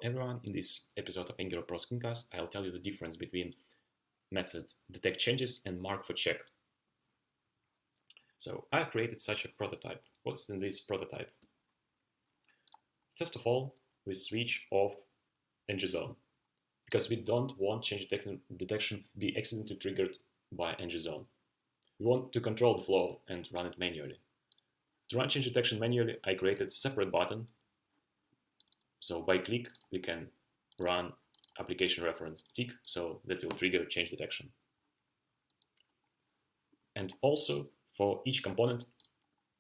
Hello everyone, in this episode of Angular Pro Screencast, I'll tell you the difference between methods detectChanges and markForCheck. So I've created such a prototype. What's in this prototype? First of all, we switch off NgZone because we don't want change detection be accidentally triggered by NgZone. We want to control the flow and run it manually. To run change detection manually, I created a separate button. So by click, we can run application reference tick, so that will trigger change detection. And also for each component,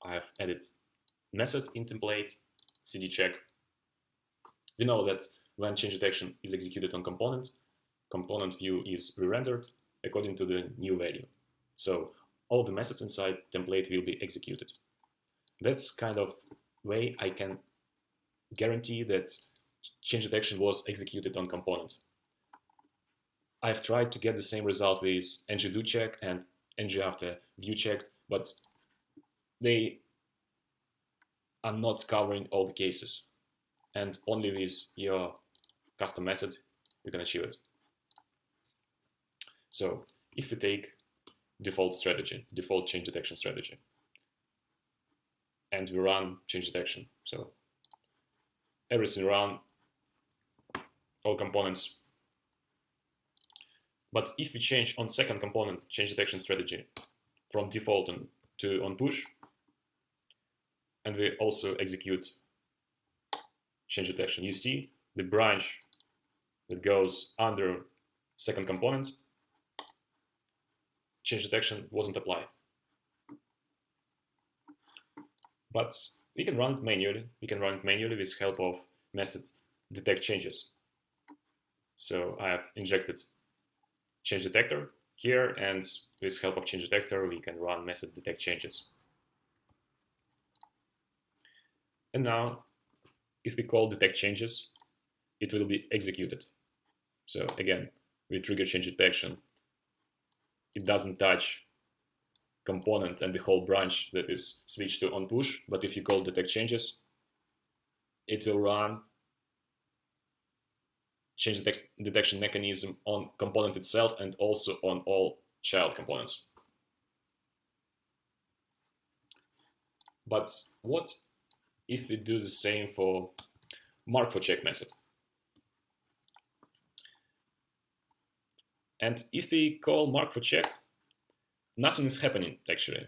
I have added method in template, cd check. We know that when change detection is executed on component view is re-rendered according to the new value. So all the methods inside template will be executed. That's kind of way I can guarantee that change detection was executed on component. I've tried to get the same result with NgDoCheck and NgAfterViewCheck, but they are not covering all the cases. And only with your custom method, you can achieve it. So if we take default change detection strategy, and we run change detection, so everything run, all components. But if we change on second component change detection strategy from default to OnPush, and we also execute change detection, you see the branch that goes under second component, change detection wasn't applied. But we can run it manually. We can run it manually with help of method detectChanges. So I have injected ChangeDetector here, and with help of ChangeDetector, we can run method detectChanges. And now, if we call detectChanges, it will be executed. So again, we trigger change detection. It doesn't touch component and the whole branch that is switched to OnPush, but if you call detectChanges, it will run change detection mechanism on component itself and also on all child components. But what if we do the same for markForCheck method? And if we call markForCheck, nothing is happening actually.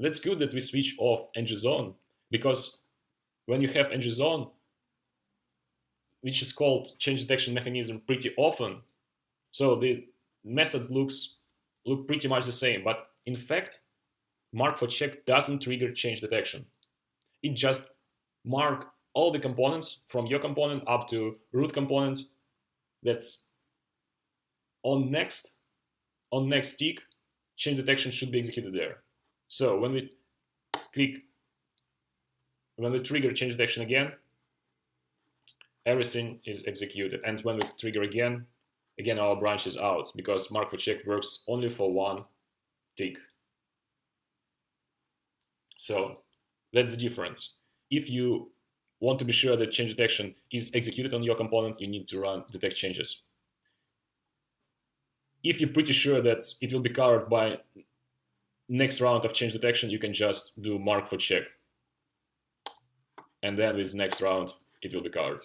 That's good that we switch off NgZone, because when you have NgZone, which is called change detection mechanism pretty often, so the methods look pretty much the same. But in fact, markForCheck doesn't trigger change detection. It just mark all the components from your component up to root component that's on next tick, change detection should be executed there. So when we trigger change detection again, everything is executed. And when we trigger again our branch is out, because markForCheck works only for one tick. So that's the difference. If you want to be sure that change detection is executed on your component, you need to run detectChanges. If you're pretty sure that it will be covered by next round of change detection, you can just do markForCheck. And then with next round, it will be covered.